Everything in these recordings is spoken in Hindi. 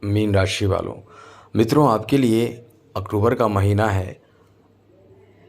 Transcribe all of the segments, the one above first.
मीन राशि वालों, मित्रों आपके लिए अक्टूबर का महीना है।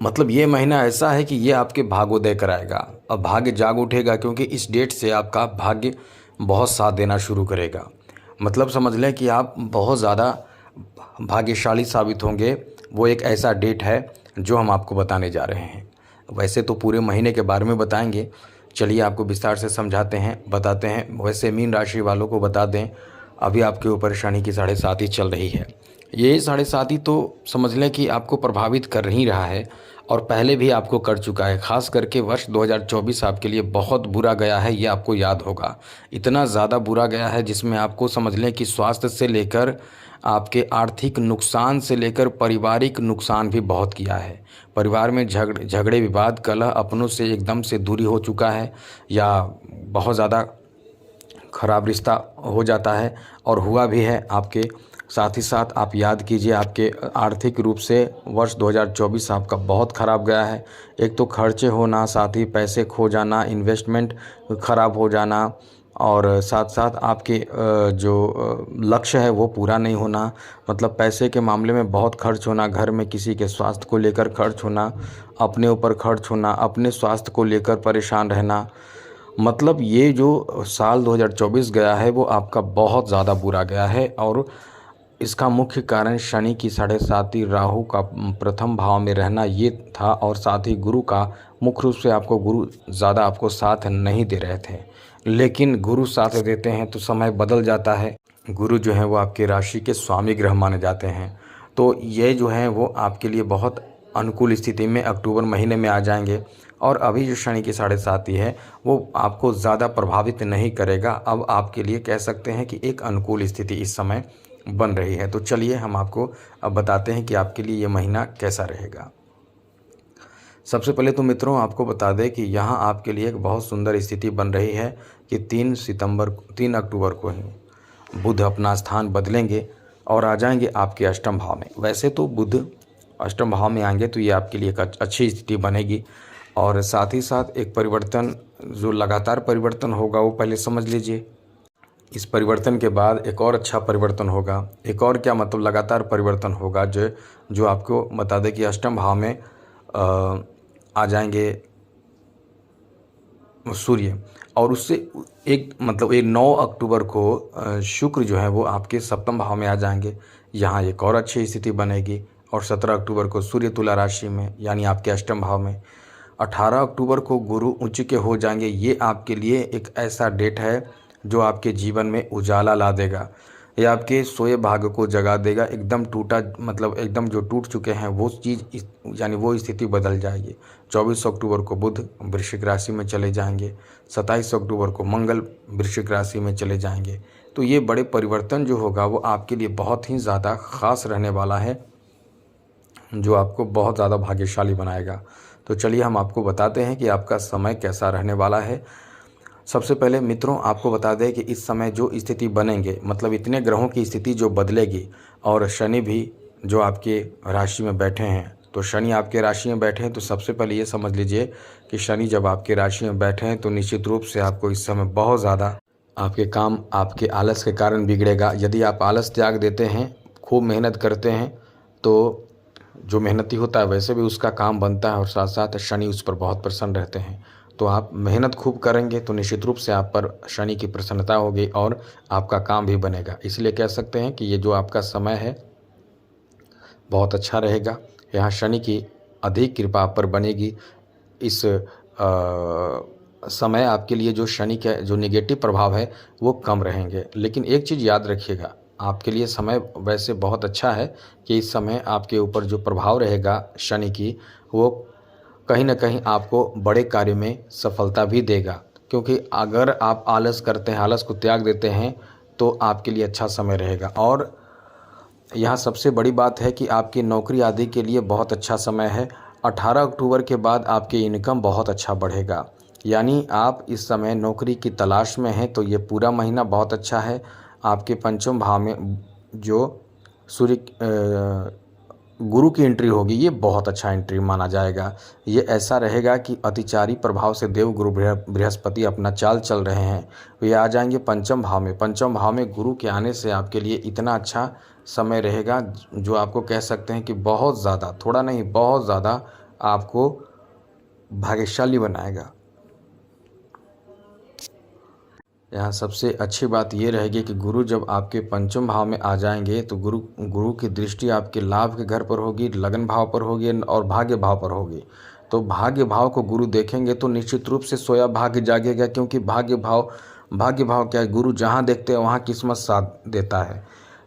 मतलब ये महीना ऐसा है कि ये आपके भाग्योदय कराएगा। अब भाग्य जाग उठेगा क्योंकि इस डेट से आपका भाग्य बहुत साथ देना शुरू करेगा। मतलब समझ लें कि आप बहुत ज़्यादा भाग्यशाली साबित होंगे। वो एक ऐसा डेट है जो हम आपको बताने जा रहे हैं। वैसे तो पूरे महीने के बारे में बताएंगे, चलिए आपको विस्तार से समझाते हैं, बताते हैं। वैसे मीन राशि वालों को बता दें, अभी आपके ऊपर शनि की 7.5 चल रही है। ये 7.5 तो समझ लें कि आपको प्रभावित कर ही रहा है और पहले भी आपको कर चुका है। खास करके वर्ष 2024 आपके लिए बहुत बुरा गया है, ये आपको याद होगा। इतना ज़्यादा बुरा गया है जिसमें आपको समझ लें कि स्वास्थ्य से लेकर आपके आर्थिक नुकसान से लेकर पारिवारिक नुकसान भी बहुत किया है। परिवार में झगड़े विवाद कलह, अपनों से एकदम से दूरी हो चुका है या बहुत ज़्यादा खराब रिश्ता हो जाता है और हुआ भी है आपके साथ ही साथ। आप याद कीजिए, आपके आर्थिक रूप से वर्ष 2024 आपका बहुत ख़राब गया है। एक तो खर्चे होना, साथ ही पैसे खो जाना, इन्वेस्टमेंट ख़राब हो जाना और साथ साथ आपके जो लक्ष्य है वो पूरा नहीं होना। मतलब पैसे के मामले में बहुत खर्च होना, घर में किसी के स्वास्थ्य को लेकर खर्च होना, अपने ऊपर खर्च होना, अपने स्वास्थ्य को लेकर परेशान रहना। मतलब ये जो साल 2024 गया है वो आपका बहुत ज़्यादा बुरा गया है और इसका मुख्य कारण शनि की 7.5, राहु का प्रथम भाव में रहना ये था और साथ ही गुरु का मुख्य रूप से आपको गुरु ज़्यादा आपको साथ नहीं दे रहे थे। लेकिन गुरु साथ देते हैं तो समय बदल जाता है। गुरु जो है वो आपकी राशि के स्वामी ग्रह माने जाते हैं। तो ये जो है वो आपके लिए बहुत अनुकूल स्थिति में अक्टूबर महीने में आ जाएंगे। और अभी जो शनि की 7.5 है वो आपको ज़्यादा प्रभावित नहीं करेगा। अब आपके लिए कह सकते हैं कि एक अनुकूल स्थिति इस समय बन रही है। तो चलिए हम आपको अब बताते हैं कि आपके लिए ये महीना कैसा रहेगा। सबसे पहले तो मित्रों आपको बता दें कि यहाँ आपके लिए एक बहुत सुंदर स्थिति बन रही है कि 3 अक्टूबर को ही बुध अपना स्थान बदलेंगे और आ जाएंगे आपके अष्टम भाव में। वैसे तो बुध अष्टम भाव में आएंगे तो ये आपके लिए एक अच्छी स्थिति बनेगी और साथ ही साथ एक परिवर्तन, जो लगातार परिवर्तन होगा वो पहले समझ लीजिए। इस परिवर्तन के बाद एक और अच्छा परिवर्तन होगा। एक और क्या मतलब लगातार परिवर्तन होगा जो जो आपको बता दें कि अष्टम भाव में आ जाएंगे सूर्य और उससे एक मतलब ये 9 अक्टूबर को शुक्र जो है वो आपके सप्तम भाव में आ जाएंगे। यहाँ एक और अच्छी स्थिति बनेगी और 17 अक्टूबर को सूर्य तुला राशि में यानी आपके अष्टम भाव में। 18 अक्टूबर को गुरु उच्च के हो जाएंगे। ये आपके लिए एक ऐसा डेट है जो आपके जीवन में उजाला ला देगा। ये आपके सोए भाग्य को जगा देगा। एकदम टूटा मतलब एकदम जो टूट चुके हैं वो चीज़ यानी वो स्थिति बदल जाएगी। 24 अक्टूबर को बुध वृश्चिक राशि में चले जाएंगे। 27 अक्टूबर को मंगल वृश्चिक राशि में चले जाएंगे। तो ये बड़े परिवर्तन जो होगा वो आपके लिए बहुत ही ज़्यादा ख़ास रहने वाला है, जो आपको बहुत ज़्यादा भाग्यशाली बनाएगा। तो चलिए हम आपको बताते हैं कि आपका समय कैसा रहने वाला है। सबसे पहले मित्रों आपको बता दें कि इस समय जो स्थिति बनेंगे, मतलब इतने ग्रहों की स्थिति जो बदलेगी और शनि भी जो आपके राशि में बैठे हैं, तो शनि आपके राशि में बैठे हैं तो सबसे पहले ये समझ लीजिए कि शनि जब आपके राशि में बैठे हैं तो निश्चित रूप से आपको इस समय बहुत ज़्यादा आपके काम आपके आलस के कारण बिगड़ेगा। यदि आप आलस त्याग देते हैं, खूब मेहनत करते हैं, तो जो मेहनती होता है वैसे भी उसका काम बनता है और साथ साथ शनि उस पर बहुत प्रसन्न रहते हैं। तो आप मेहनत खूब करेंगे तो निश्चित रूप से आप पर शनि की प्रसन्नता होगी और आपका काम भी बनेगा। इसलिए कह सकते हैं कि ये जो आपका समय है बहुत अच्छा रहेगा। यहाँ शनि की अधिक कृपा आप पर बनेगी। इस समय आपके लिए जो शनि के जो नेगेटिव प्रभाव है वो कम रहेंगे। लेकिन एक चीज़ याद रखिएगा, आपके लिए समय वैसे बहुत अच्छा है कि इस समय आपके ऊपर जो प्रभाव रहेगा शनि की वो कहीं ना कहीं आपको बड़े कार्य में सफलता भी देगा। क्योंकि अगर आप आलस करते हैं, आलस को त्याग देते हैं तो आपके लिए अच्छा समय रहेगा। और यहाँ सबसे बड़ी बात है कि आपकी नौकरी आदि के लिए बहुत अच्छा समय है। 18 अक्टूबर के बाद आपकी इनकम बहुत अच्छा बढ़ेगा। यानी आप इस समय नौकरी की तलाश में हैं तो ये पूरा महीना बहुत अच्छा है। आपके पंचम भाव में जो सूर्य गुरु की एंट्री होगी, ये बहुत अच्छा एंट्री माना जाएगा। ये ऐसा रहेगा कि अतिचारी प्रभाव से देव गुरु बृहस्पति अपना चाल चल रहे हैं, ये आ जाएंगे पंचम भाव में। पंचम भाव में गुरु के आने से आपके लिए इतना अच्छा समय रहेगा जो आपको कह सकते हैं कि बहुत ज़्यादा, थोड़ा नहीं बहुत ज़्यादा आपको भाग्यशाली बनाएगा। यहाँ सबसे अच्छी बात ये रहेगी कि गुरु जब आपके पंचम भाव में आ जाएंगे तो गुरु की दृष्टि आपके लाभ के घर पर होगी, लगन भाव पर होगी और भाग्य भाव पर होगी। तो भाग्य भाव को गुरु देखेंगे तो निश्चित रूप से सोया भाग्य जागेगा, क्योंकि भाग्य भाव क्या है, गुरु जहाँ देखते हैं वहाँ किस्मत साथ देता है।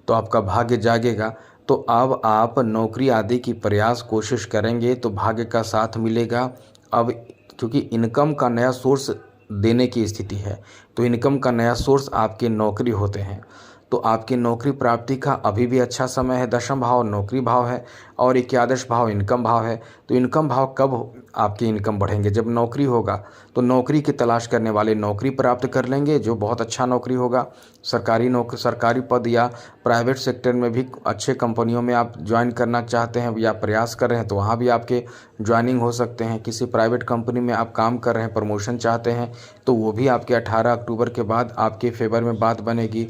तो आपका भाग्य जागेगा। तो अब आप नौकरी आदि की प्रयास कोशिश करेंगे तो भाग्य का साथ मिलेगा। अब क्योंकि इनकम का नया सोर्स देने की स्थिति है, तो इनकम का नया सोर्स आपके नौकरी होते हैं। तो आपकी नौकरी प्राप्ति का अभी भी अच्छा समय है। दशम भाव नौकरी भाव है और एकादश भाव इनकम भाव है। तो इनकम भाव कब आपकी इनकम बढ़ेंगे, जब नौकरी होगा। तो नौकरी की तलाश करने वाले नौकरी प्राप्त कर लेंगे, जो बहुत अच्छा नौकरी होगा। सरकारी पद या प्राइवेट सेक्टर में भी अच्छे कंपनियों में आप ज्वाइन करना चाहते हैं या प्रयास कर रहे हैं तो वहाँ भी आपके ज्वाइनिंग हो सकते हैं। किसी प्राइवेट कंपनी में आप काम कर रहे हैं, प्रमोशन चाहते हैं तो वो भी आपके 18 अक्टूबर के बाद आपके फेवर में बात बनेगी।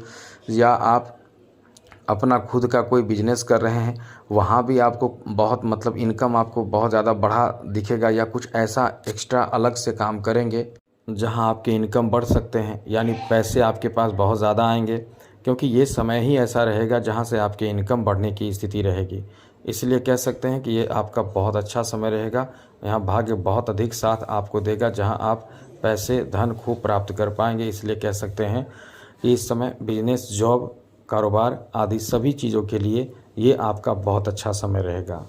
या आप अपना खुद का कोई बिजनेस कर रहे हैं, वहाँ भी आपको बहुत इनकम आपको बहुत ज़्यादा बढ़ा दिखेगा, या कुछ ऐसा एक्स्ट्रा अलग से काम करेंगे जहाँ आपके इनकम बढ़ सकते हैं, यानी पैसे आपके पास बहुत ज़्यादा आएंगे। क्योंकि ये समय ही ऐसा रहेगा जहाँ से आपकी इनकम बढ़ने की स्थिति रहेगी। इसलिए कह सकते हैं कि ये आपका बहुत अच्छा समय रहेगा। यहाँ भाग्य बहुत अधिक साथ आपको देगा, जहाँ आप पैसे धन खूब प्राप्त कर पाएंगे। इसलिए कह सकते हैं कि इस समय बिजनेस, जॉब, कारोबार आदि सभी चीज़ों के लिए ये आपका बहुत अच्छा समय रहेगा।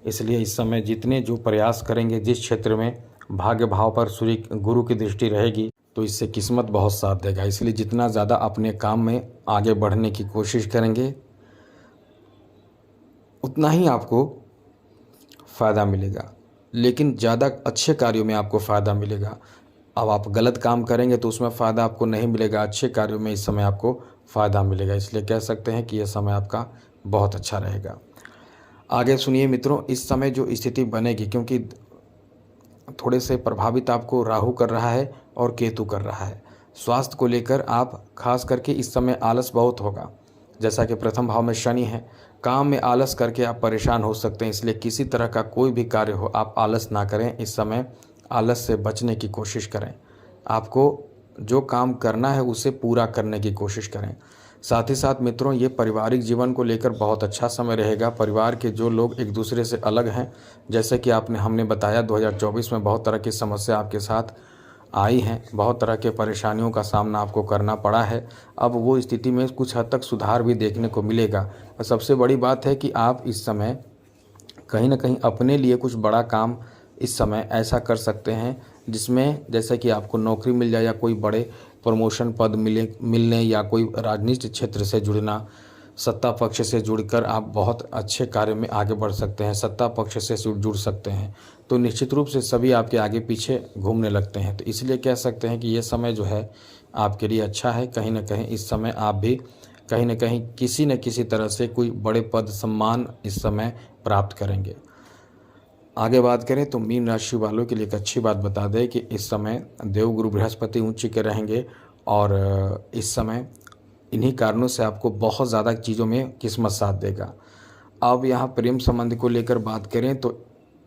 इसलिए इस समय जितने जो प्रयास करेंगे, जिस क्षेत्र में भाग्य भाव पर सूर्य गुरु की दृष्टि रहेगी, तो इससे किस्मत बहुत साथ देगा। इसलिए जितना ज़्यादा अपने काम में आगे बढ़ने की कोशिश करेंगे उतना ही आपको फ़ायदा मिलेगा। लेकिन ज़्यादा अच्छे कार्यों में आपको फ़ायदा मिलेगा। अब आप गलत काम करेंगे तो उसमें फ़ायदा आपको नहीं मिलेगा। अच्छे कार्यों में इस समय आपको फ़ायदा मिलेगा। इसलिए कह सकते हैं कि यह समय आपका बहुत अच्छा रहेगा। आगे सुनिए मित्रों, इस समय जो स्थिति बनेगी, क्योंकि थोड़े से प्रभावित आपको राहु कर रहा है और केतु कर रहा है। स्वास्थ्य को लेकर आप खास करके इस समय आलस बहुत होगा। जैसा कि प्रथम भाव में शनि है, काम में आलस करके आप परेशान हो सकते हैं। इसलिए किसी तरह का कोई भी कार्य हो, आप आलस ना करें। इस समय आलस से बचने की कोशिश करें। आपको जो काम करना है उसे पूरा करने की कोशिश करें। साथ ही साथ मित्रों, ये पारिवारिक जीवन को लेकर बहुत अच्छा समय रहेगा। परिवार के जो लोग एक दूसरे से अलग हैं, जैसे कि हमने बताया 2024 में बहुत तरह की समस्या आपके साथ आई हैं, बहुत तरह के परेशानियों का सामना आपको करना पड़ा है। अब वो स्थिति में कुछ हद तक सुधार भी देखने को मिलेगा। और सबसे बड़ी बात है कि आप इस समय कहीं ना कहीं अपने लिए कुछ बड़ा काम इस समय ऐसा कर सकते हैं जिसमें जैसे कि आपको नौकरी मिल जाए, या कोई बड़े प्रमोशन पद मिलने, या कोई राजनीतिक क्षेत्र से जुड़ना, सत्ता पक्ष से जुड़कर आप बहुत अच्छे कार्य में आगे बढ़ सकते हैं। सत्ता पक्ष से जुड़ सकते हैं तो निश्चित रूप से सभी आपके आगे पीछे घूमने लगते हैं। तो इसलिए कह सकते हैं कि ये समय जो है आपके लिए अच्छा है। कहीं ना कहीं इस समय आप भी कहीं ना कहीं किसी न किसी तरह से कोई बड़े पद सम्मान इस समय प्राप्त करेंगे। आगे बात करें तो मीन राशि वालों के लिए एक अच्छी बात बता दें कि इस समय देवगुरु बृहस्पति उच्च के रहेंगे, और इस समय इन्हीं कारणों से आपको बहुत ज़्यादा चीज़ों में किस्मत साथ देगा। अब यहाँ प्रेम संबंध को लेकर बात करें तो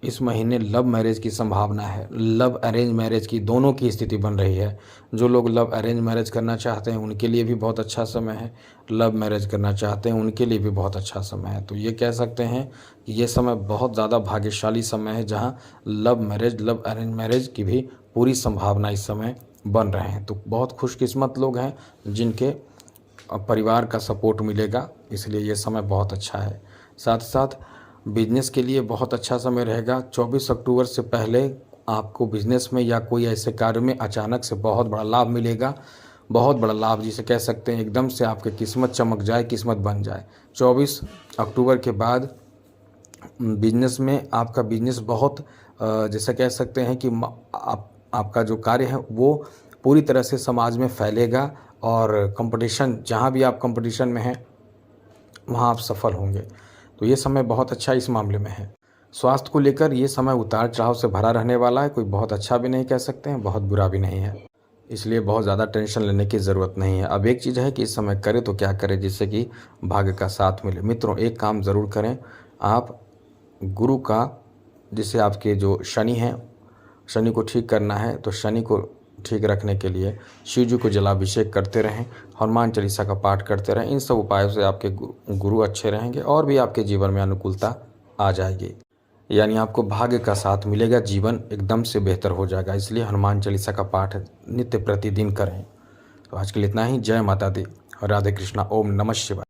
इस महीने लव मैरिज की संभावना है। लव अरेंज मैरिज की दोनों की स्थिति बन रही है। जो लोग लव अरेंज मैरिज करना चाहते हैं उनके लिए भी बहुत अच्छा समय है, लव मैरिज करना चाहते हैं उनके लिए भी बहुत अच्छा समय है। तो ये कह सकते हैं कि ये समय बहुत ज़्यादा भाग्यशाली समय है, जहाँ लव अरेंज मैरिज की भी पूरी संभावना इस समय बन रहे हैं। तो बहुत खुशकिस्मत लोग हैं जिनके परिवार का सपोर्ट मिलेगा, इसलिए ये समय बहुत अच्छा है। साथ साथ बिजनेस के लिए बहुत अच्छा समय रहेगा। 24 अक्टूबर से पहले आपको बिजनेस में या कोई ऐसे कार्य में अचानक से बहुत बड़ा लाभ मिलेगा। बहुत बड़ा लाभ जिसे कह सकते हैं एकदम से आपकी किस्मत चमक जाए, किस्मत बन जाए। 24 अक्टूबर के बाद बिजनेस में आपका बिजनेस बहुत जैसे कह सकते हैं कि आपका जो कार्य है वो पूरी तरह से समाज में फैलेगा, और कंपटीशन, जहाँ भी आप कंपटीशन में हैं वहाँ आप सफल होंगे। तो ये समय बहुत अच्छा इस मामले में है। स्वास्थ्य को लेकर ये समय उतार चढ़ाव से भरा रहने वाला है, कोई बहुत अच्छा भी नहीं कह सकते हैं, बहुत बुरा भी नहीं है। इसलिए बहुत ज़्यादा टेंशन लेने की ज़रूरत नहीं है। अब एक चीज़ है कि इस समय करें तो क्या करें जिससे कि भाग्य का साथ मिले। मित्रों, एक काम ज़रूर करें, आप गुरु का, जिससे आपके जो शनि हैं, शनि को ठीक करना है तो शनि को ठीक रखने के लिए शिव जी को जलाभिषेक करते रहें, हनुमान चालीसा का पाठ करते रहें। इन सब उपायों से आपके गुरु अच्छे रहेंगे और भी आपके जीवन में अनुकूलता आ जाएगी, यानी आपको भाग्य का साथ मिलेगा, जीवन एकदम से बेहतर हो जाएगा। इसलिए हनुमान चालीसा का पाठ नित्य प्रतिदिन करें। तो आज के लिए इतना ही। जय माता दी, राधे कृष्णा, ओम नमः शिवाय।